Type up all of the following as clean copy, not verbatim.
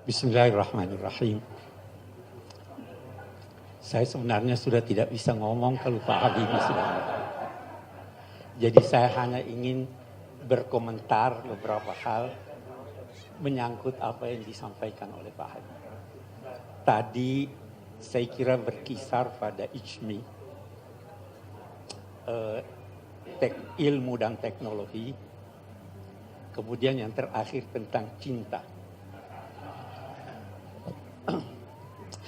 Bismillahirrahmanirrahim. Saya sebenarnya sudah tidak bisa ngomong kalau Pak Habibie sudah. Jadi saya hanya ingin berkomentar beberapa hal menyangkut apa yang disampaikan oleh Pak Habibie. Tadi saya kira berkisar pada ijmi, ilmu dan teknologi, kemudian yang terakhir tentang cinta.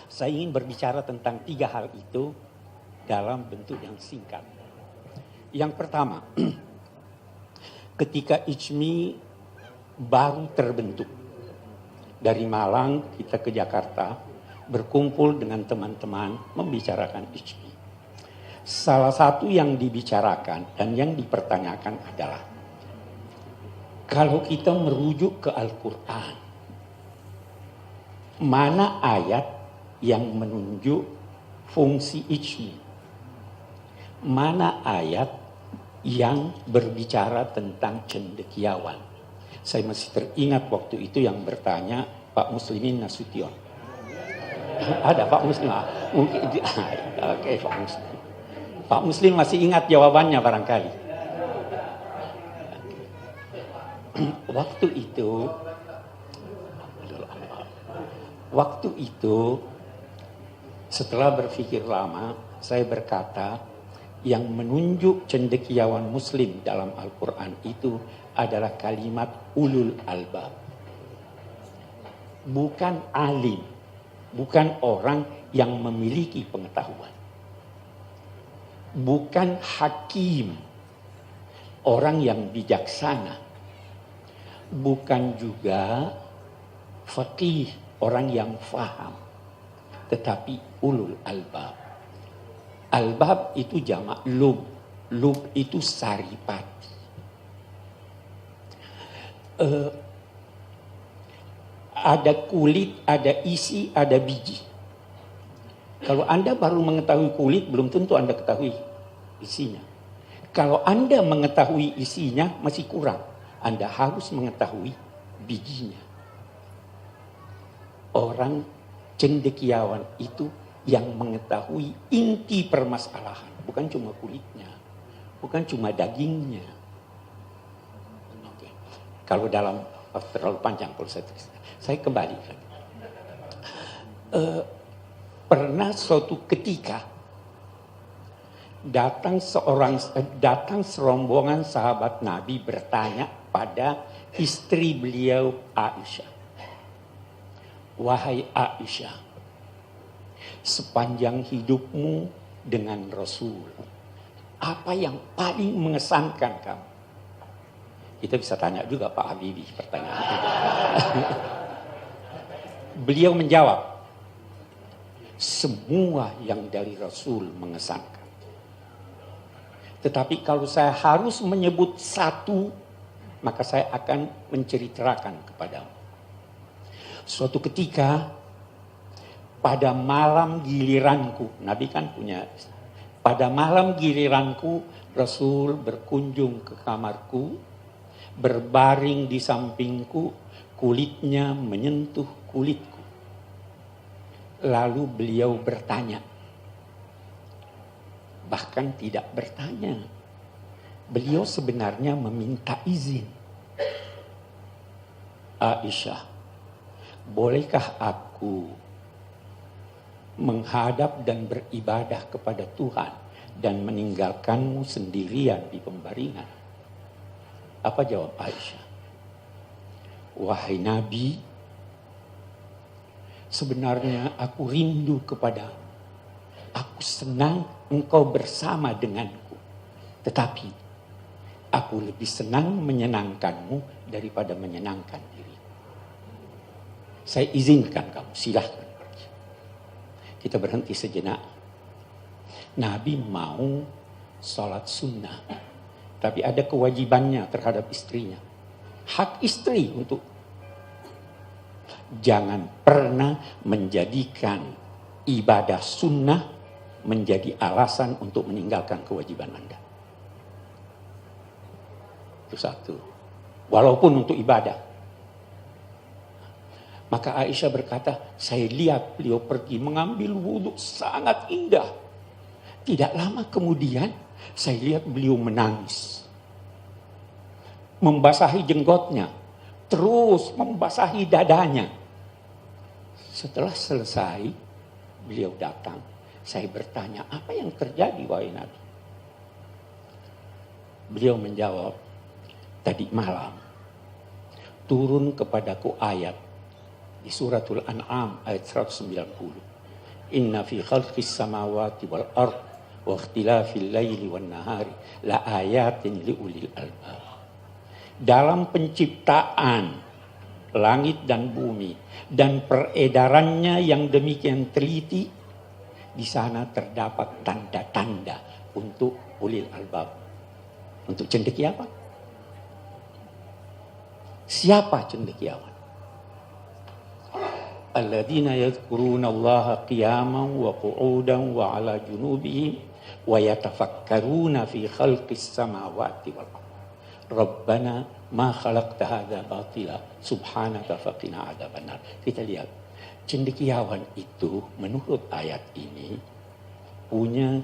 Saya ingin berbicara tentang 3 hal itu dalam bentuk yang singkat. Yang pertama, ketika ijmi baru terbentuk, dari Malang kita ke Jakarta, berkumpul dengan teman-teman membicarakan ijmi. Salah satu yang dibicarakan dan yang dipertanyakan adalah, kalau kita merujuk ke Al-Quran, mana ayat yang menunjuk fungsi ijmi? Mana ayat yang berbicara tentang cendekiawan? Saya masih teringat waktu itu yang bertanya Pak Muslimin Nasution. Ada Pak Muslim? Mungkin, oke, Pak Muslim. Pak Muslim masih ingat jawabannya barangkali. Waktu itu setelah berpikir lama, saya berkata, yang menunjuk cendekiawan muslim dalam Al-Quran itu adalah kalimat ulul albab. Bukan alim, bukan orang yang memiliki pengetahuan. Bukan hakim, orang yang bijaksana. Bukan juga faqih, orang yang faham. Tetapi ulul albab. Albab itu jamak lub. Lub itu saripati. Ada kulit, ada isi, ada biji. Kalau Anda baru mengetahui kulit, belum tentu Anda ketahui isinya. Kalau Anda mengetahui isinya, masih kurang. Anda harus mengetahui bijinya. Orang cendekiawan itu yang mengetahui inti permasalahan. Bukan cuma kulitnya. Bukan cuma dagingnya. Oke. Kalau dalam terlalu panjang kalau saya kembali lagi. Pernah suatu ketika datang serombongan sahabat Nabi bertanya pada istri beliau Aisyah. Wahai Aisyah, sepanjang hidupmu dengan Rasul, apa yang paling mengesankan kamu? Kita bisa tanya juga Pak Habibie pertanyaan itu. Beliau menjawab, semua yang dari Rasul mengesankan. Tetapi kalau saya harus menyebut satu, maka saya akan menceritakan kepadamu. Suatu ketika pada malam giliranku, Nabi kan punya, pada malam giliranku Rasul berkunjung ke kamarku, berbaring di sampingku, kulitnya menyentuh kulitku. Lalu beliau bertanya, bahkan tidak bertanya, beliau sebenarnya meminta izin. Aisyah, bolehkah aku menghadap dan beribadah kepada Tuhan dan meninggalkanmu sendirian di pembaringan? Apa jawab Aisyah? Wahai Nabi, sebenarnya aku rindu kepadamu. Aku senang engkau bersama denganku. Tetapi aku lebih senang menyenangkanmu daripada menyenangkan diri. Saya izinkan kamu, silahkan pergi. Kita berhenti sejenak. Nabi mau sholat sunnah. Tapi ada kewajibannya terhadap istrinya. Hak istri untuk jangan pernah menjadikan ibadah sunnah menjadi alasan untuk meninggalkan kewajiban Anda. Itu satu. Walaupun untuk ibadah. Maka Aisyah berkata, saya lihat beliau pergi mengambil wudhu sangat indah. Tidak lama kemudian saya lihat beliau menangis. Membasahi jenggotnya, terus membasahi dadanya. Setelah selesai, beliau datang. Saya bertanya, apa yang terjadi wahai Nabi? Beliau menjawab, tadi malam turun kepadaku ayat di suratul An'am ayat 190. Inna fi khalqis samawati wal ard wa ikhtilafil laili wan nahari la ayatin liulil albab. Dalam penciptaan langit dan bumi dan peredarannya yang demikian teliti, di sana terdapat tanda-tanda untuk ulil albab. Untuk cendekiawan. Siapa cendekiawan? Alladzina yadhkuruna Allaha qiyaman wa qu'udan wa 'ala junubihim wa yatafakkaruna fi khalqis samawati wal ardh. Rabbana ma khalaqta hadza batila subhanaka faqina adzabannar. Kita lihat, cendekiawan itu menurut ayat ini punya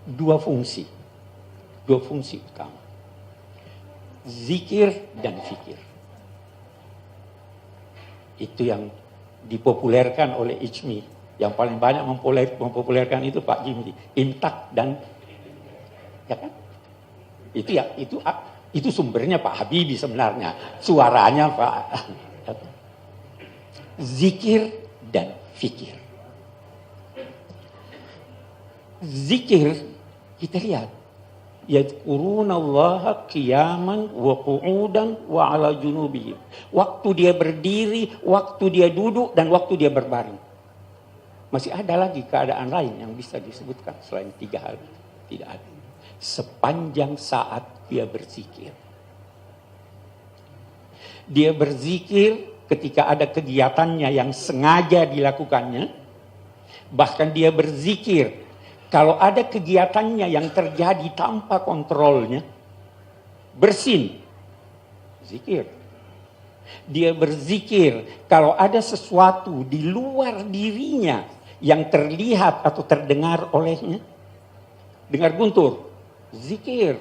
dua fungsi utama. Zikir dan fikir. Itu yang dipopulerkan oleh Ijmi. Yang paling banyak mempopulerkan itu Pak Jimli. Imtak dan, ya kan? Itu sumbernya Pak Habibie sebenarnya. Suaranya Pak. Zikir dan fikir. Zikir, kita lihat. Yadhkurunallaha qiyaman wa qu'udan wa 'ala junubihim. Waktu dia berdiri, waktu dia duduk, dan waktu dia berbaring. Masih ada lagi keadaan lain yang bisa disebutkan selain 3 hal itu? Tidak ada. Sepanjang saat dia berzikir. Dia berzikir ketika ada kegiatannya yang sengaja dilakukannya. Bahkan dia berzikir kalau ada kegiatannya yang terjadi tanpa kontrolnya. Bersin, zikir. Dia berzikir kalau ada sesuatu di luar dirinya yang terlihat atau terdengar olehnya. Dengar guntur, zikir.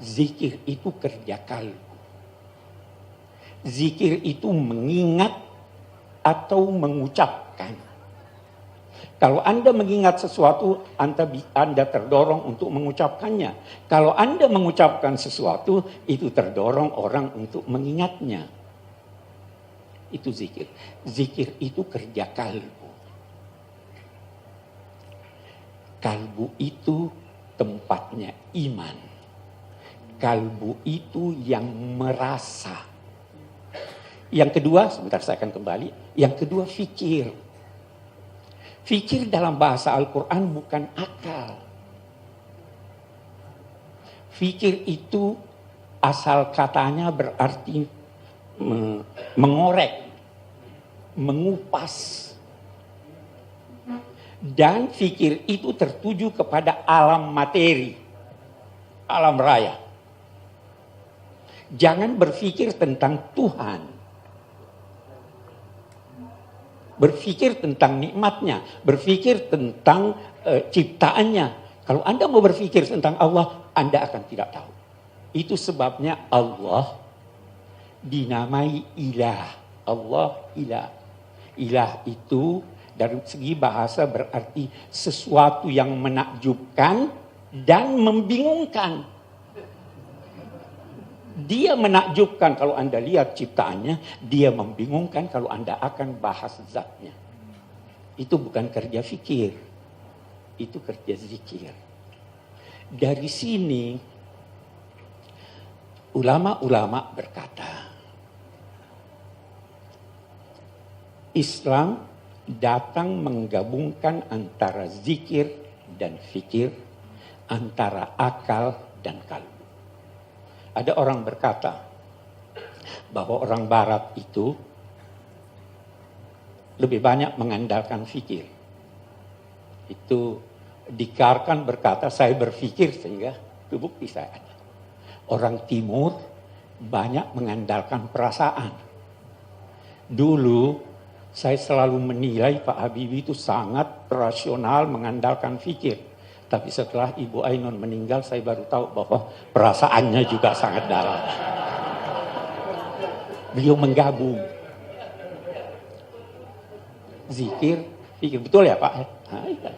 Zikir itu kerja kalbu. Zikir itu mengingat atau mengucapkan. Kalau Anda mengingat sesuatu, Anda terdorong untuk mengucapkannya. Kalau Anda mengucapkan sesuatu, itu terdorong orang untuk mengingatnya. Itu zikir. Zikir itu kerja kalbu. Kalbu itu tempatnya iman. Kalbu itu yang merasa. Yang kedua, sebentar saya akan kembali. Yang kedua, fikir. Fikir dalam bahasa Al-Quran bukan akal. Fikir itu asal katanya berarti mengorek, mengupas. Dan fikir itu tertuju kepada alam materi, alam raya. Jangan berpikir tentang Tuhan. Berpikir tentang nikmatnya, berpikir tentang ciptaannya. Kalau Anda mau berpikir tentang Allah, Anda akan tidak tahu. Itu sebabnya Allah dinamai ilah. Allah ilah. Ilah itu dari segi bahasa berarti sesuatu yang menakjubkan dan membingungkan. Dia menakjubkan kalau Anda lihat ciptaannya, dia membingungkan kalau Anda akan bahas zatnya. Itu bukan kerja fikir, itu kerja zikir. Dari sini ulama-ulama berkata, Islam datang menggabungkan antara zikir dan fikir, antara akal dan kalbu. Ada orang berkata bahwa orang Barat itu lebih banyak mengandalkan fikir. Itu Descartes berkata, saya berpikir sehingga terbukti saya ada. Orang Timur banyak mengandalkan perasaan. Dulu saya selalu menilai Pak Habibie itu sangat rasional, mengandalkan fikir. Tapi setelah Ibu Ainun meninggal, saya baru tahu bahwa perasaannya juga sangat dalam. Beliau menggabung zikir, fikir. Betul ya Pak? Nah, iya.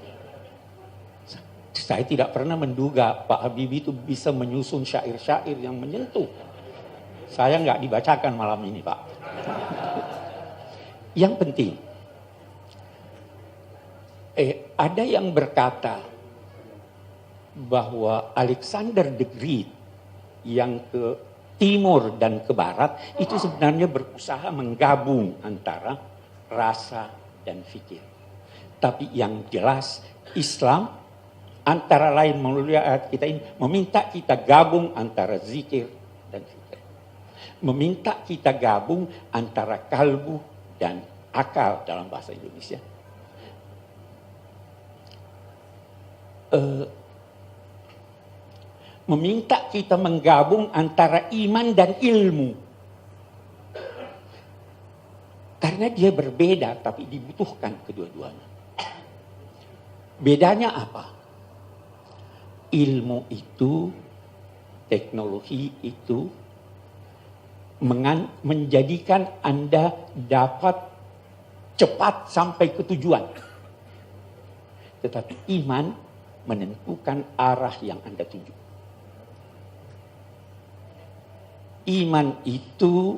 Saya tidak pernah menduga Pak Habibie itu bisa menyusun syair-syair yang menyentuh. Saya nggak dibacakan malam ini Pak. Yang penting, ada yang berkata bahwa Alexander the Great yang ke timur dan ke barat itu sebenarnya berusaha menggabung antara rasa dan fikir. Tapi yang jelas Islam antara lain melalui ayat kita ini meminta kita gabung antara zikir dan fikir. Meminta kita gabung antara kalbu dan akal dalam bahasa Indonesia. Meminta kita menggabung antara iman dan ilmu. Karena dia berbeda tapi dibutuhkan kedua-duanya. Bedanya apa? Ilmu itu, teknologi itu menjadikan Anda dapat cepat sampai ke tujuan. Tetapi iman menentukan arah yang Anda tuju. Iman itu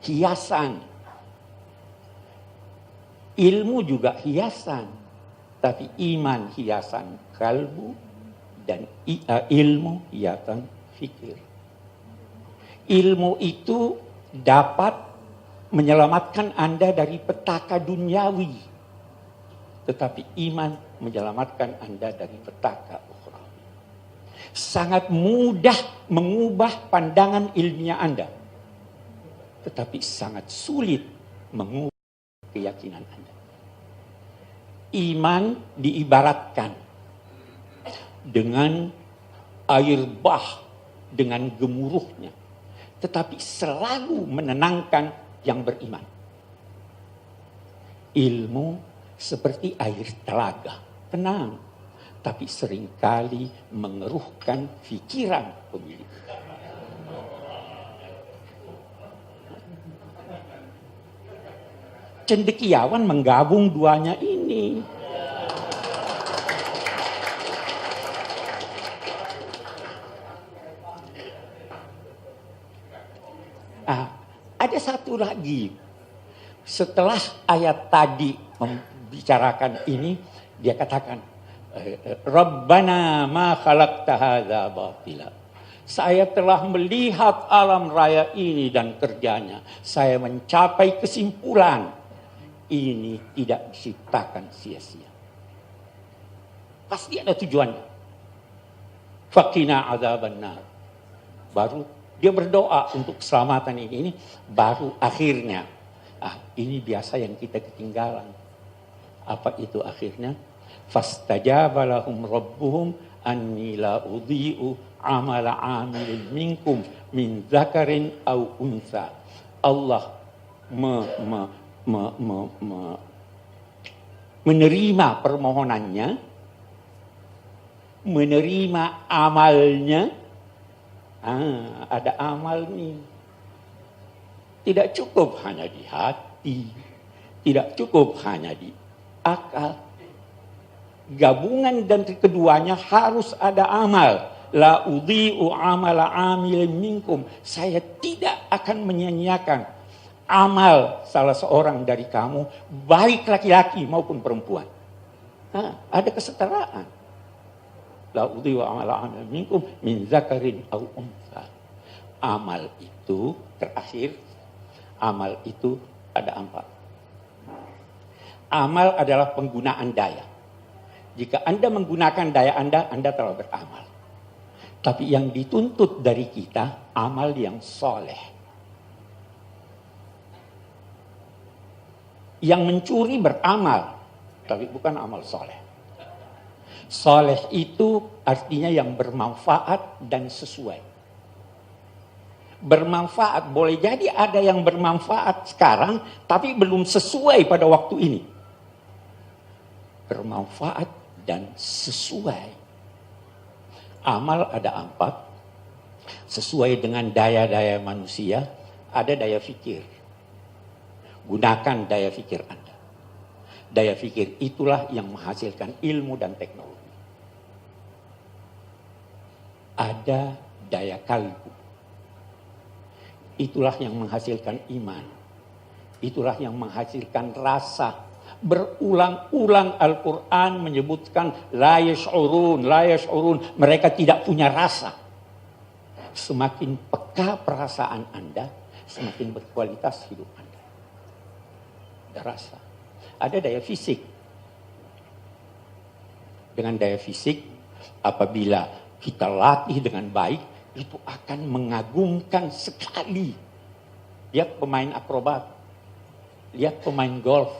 hiasan. Ilmu juga hiasan. Tapi iman hiasan kalbu dan ilmu hiasan fikir. Ilmu itu dapat menyelamatkan Anda dari petaka duniawi. Tetapi iman menyelamatkan Anda dari petaka ukhrawi. Sangat mudah mengubah pandangan ilmiah Anda. Tetapi sangat sulit mengubah keyakinan Anda. Iman diibaratkan dengan air bah dengan gemuruhnya. Tetapi selalu menenangkan yang beriman. Ilmu seperti air telaga, tenang. Tapi seringkali mengeruhkan pikiran pemilik. Cendekiawan menggabung duanya ini. Ada satu lagi. Setelah ayat tadi membicarakan ini, dia katakan, Rabbana ma khalaqta hadza batila. Saya telah melihat alam raya ini dan kerjanya. Saya mencapai kesimpulan ini tidak diciptakan sia-sia. Pasti ada tujuannya. Faqina adzabannar. Baru dia berdoa untuk keselamatan ini baru akhirnya. Ini biasa yang kita ketinggalan. Apa itu akhirnya? Fastajaba lahum rabbuhum anni la udhi'u amala amilin minkum min zakarin au unsa. Allah menerima permohonannya, menerima amalnya. Ada amal nih. Tidak cukup hanya di hati, tidak cukup hanya di akal. Gabungan dan keduanya harus ada amal. La udhi'u amala amilin minkum. Saya tidak akan menyia-nyiakan amal salah seorang dari kamu, baik laki-laki maupun perempuan. Ada kesetaraan. La udhi'u amala amilin minkum min zakarin au unsa. Amal itu terakhir, amal itu ada 4. Amal adalah penggunaan daya. Jika Anda menggunakan daya Anda telah beramal. Tapi yang dituntut dari kita, amal yang soleh. Yang mencuri beramal, tapi bukan amal soleh. Soleh itu artinya yang bermanfaat dan sesuai. bermanfaat. Boleh jadi ada yang bermanfaat sekarang, tapi belum sesuai pada waktu ini. Bermanfaat dan sesuai. Amal ada 4. Sesuai dengan daya-daya manusia, ada daya fikir. Gunakan daya fikir Anda. Daya fikir itulah yang menghasilkan ilmu dan teknologi. Ada daya kalbu. Itulah yang menghasilkan iman. Itulah yang menghasilkan rasa. Berulang-ulang Al-Quran menyebutkan la yash'urun, la yash'urun. Mereka tidak punya rasa. Semakin peka perasaan Anda, semakin berkualitas hidup Anda. Ada rasa. Ada daya fisik. Dengan daya fisik, apabila kita latih dengan baik, itu akan mengagumkan sekali. Lihat pemain akrobat, lihat pemain golf,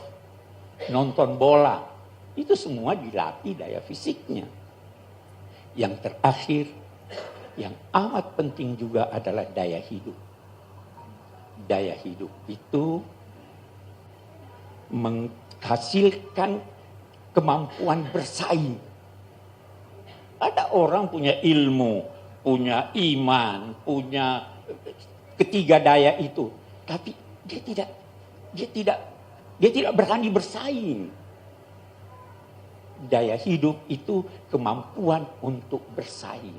nonton bola, itu semua dilatih daya fisiknya. Yang terakhir, yang amat penting juga adalah daya hidup. Daya hidup itu menghasilkan kemampuan bersaing. Ada orang punya ilmu, punya iman, punya ketiga daya itu, tapi dia tidak berani bersaing. Daya hidup itu kemampuan untuk bersaing.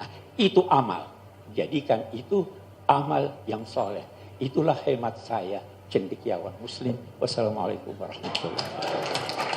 Nah, itu amal. Jadikan itu amal yang soleh. Itulah hemat saya, cendekiawan Muslim. Wassalamualaikum warahmatullahi wabarakatuh.